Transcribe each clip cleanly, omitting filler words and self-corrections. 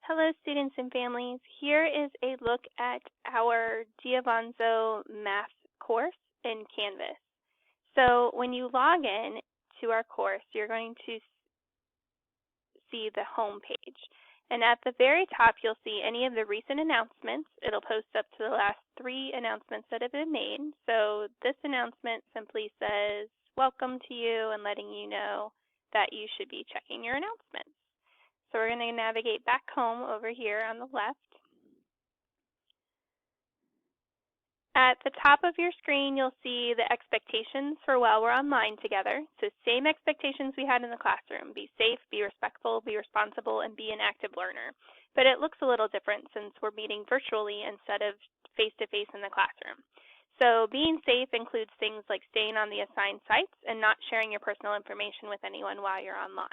Hello, students and families. Here is a look at our Giovanzo math course in Canvas. So when you log in to our course, you're going to see the home page. And at the very top, you'll see any of the recent announcements. It'll post up to the last 3 announcements that have been made. So this announcement simply says, welcome to you, and letting you know that you should be checking your announcements. So we're going to navigate back home over here on the left. At the top of your screen, you'll see the expectations for while we're online together. So same expectations we had in the classroom. Be safe, be respectful, be responsible, and be an active learner. But it looks a little different since we're meeting virtually instead of face-to-face in the classroom. So being safe includes things like staying on the assigned sites and not sharing your personal information with anyone while you're online.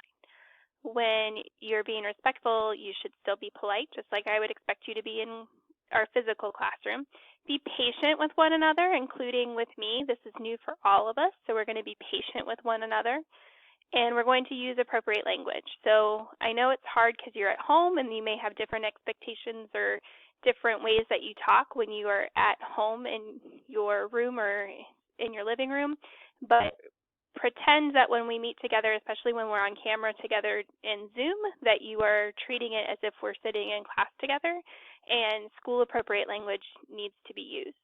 When you're being respectful, you should still be polite, just like I would expect you to be in our physical classroom. Be patient with one another, including with me. This is new for all of us, so we're going to be patient with one another. And we're going to use appropriate language. So I know it's hard because you're at home and you may have different expectations or different ways that you talk when you are at home in your room or in your living room, but pretend that when we meet together, especially when we're on camera together in Zoom, that you are treating it as if we're sitting in class together, and school-appropriate language needs to be used.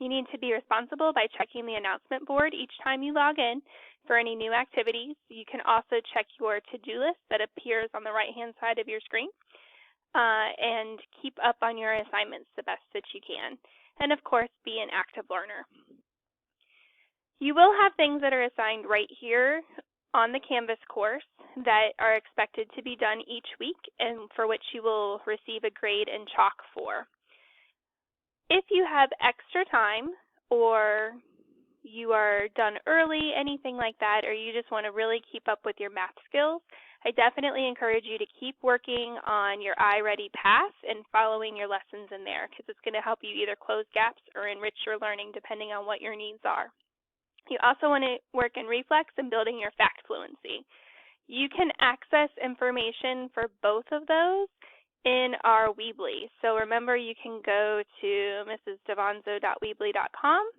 You need to be responsible by checking the announcement board each time you log in for any new activities. You can also check your to-do list that appears on the right-hand side of your screen, and keep up on your assignments the best that you can. And of course, be an active learner. You will have things that are assigned right here on the Canvas course that are expected to be done each week and for which you will receive a grade in chalk for. If you have extra time or you are done early, anything like that, or you just want to really keep up with your math skills, I definitely encourage you to keep working on your iReady path and following your lessons in there, because it's going to help you either close gaps or enrich your learning depending on what your needs are. You also want to work in reflex and building your fact fluency. You can access information for both of those in our Weebly. So remember, you can go to mrsdevanzo.weebly.com,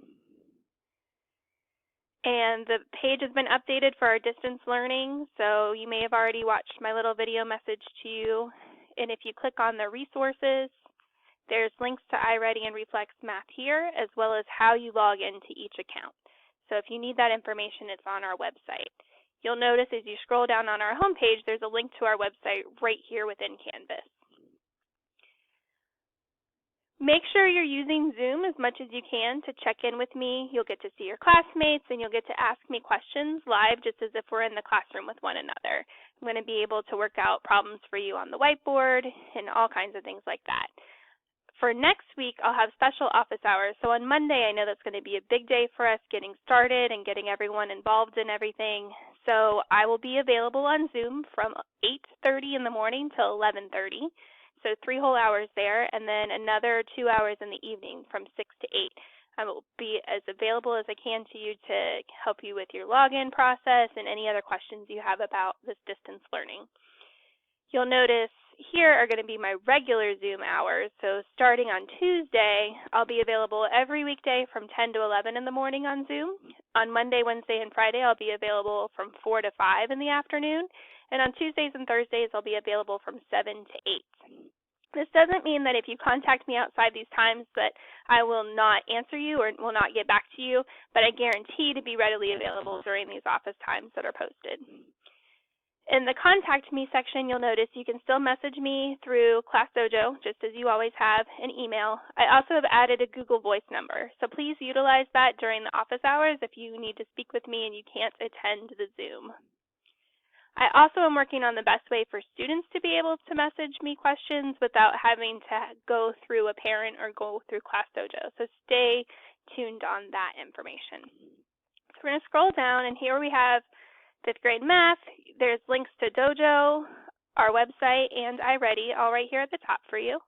and the page has been updated for our distance learning, so you may have already watched my little video message to you. And if you click on the resources, there's links to iReady and Reflex Math here, as well as how you log into each account. So if you need that information, it's on our website. You'll notice as you scroll down on our homepage, there's a link to our website right here within Canvas. Make sure you're using Zoom as much as you can to check in with me. You'll get to see your classmates, and you'll get to ask me questions live just as if we're in the classroom with one another. I'm going to be able to work out problems for you on the whiteboard and all kinds of things like that. For next week, I'll have special office hours. So on Monday, I know that's going to be a big day for us getting started and getting everyone involved in everything. So I will be available on Zoom from 8:30 in the morning till 11:30. So 3 whole hours there, and then another 2 hours in the evening from 6 to 8. I will be as available as I can to you to help you with your login process and any other questions you have about this distance learning. You'll notice here are going to be my regular Zoom hours. So starting on Tuesday, I'll be available every weekday from 10 to 11 in the morning on Zoom. On Monday, Wednesday, and Friday, I'll be available from 4 to 5 in the afternoon. And on Tuesdays and Thursdays, I'll be available from 7 to 8. This doesn't mean that if you contact me outside these times that I will not answer you or will not get back to you, but I guarantee to be readily available during these office times that are posted. In the Contact Me section, you'll notice you can still message me through ClassDojo, just as you always have, an email. I also have added a Google Voice number, so please utilize that during the office hours if you need to speak with me and you can't attend the Zoom. I also am working on the best way for students to be able to message me questions without having to go through a parent or go through ClassDojo, so stay tuned on that information. So we're going to scroll down, and here we have 5th grade math. There's links to Dojo, our website, and iReady all right here at the top for you.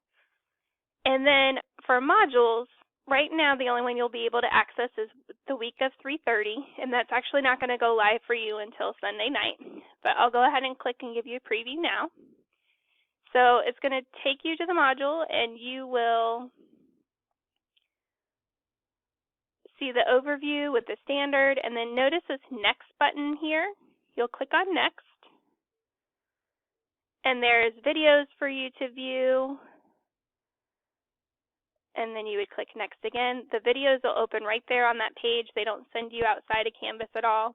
And then for modules, right now the only one you'll be able to access is the week of 3:30, and that's actually not going to go live for you until Sunday night. But I'll go ahead and click and give you a preview now. So it's going to take you to the module, and you will see the overview with the standard, and then notice this next button here. You'll click on next, and there's videos for you to view, and then you would click next again. The videos will open right there on that page. They don't send you outside of Canvas at all.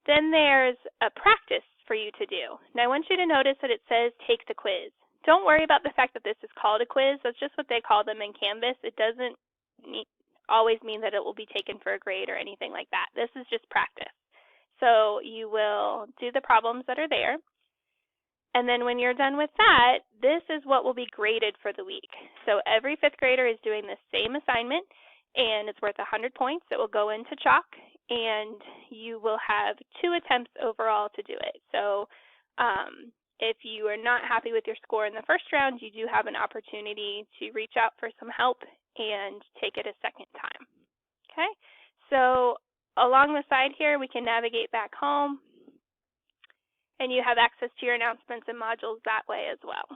Then there's a practice for you to do. Now I want you to notice that it says take the quiz. Don't worry about the fact that this is called a quiz. That's just what they call them in Canvas. It doesn't always mean that it will be taken for a grade or anything like that. This is just practice. So you will do the problems that are there. And then when you're done with that, this is what will be graded for the week. So every fifth grader is doing the same assignment, and it's worth 100 points. It will go into chalk, and you will have 2 attempts overall to do it. So if you are not happy with your score in the first round, you do have an opportunity to reach out for some help and take it a second time. Okay, so along the side here, we can navigate back home, and you have access to your announcements and modules that way as well.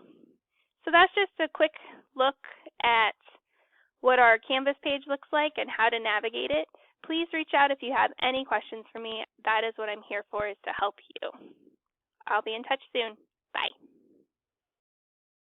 So that's just a quick look at what our Canvas page looks like and how to navigate it. Please reach out if you have any questions for me. That is what I'm here for, is to help you. I'll be in touch soon.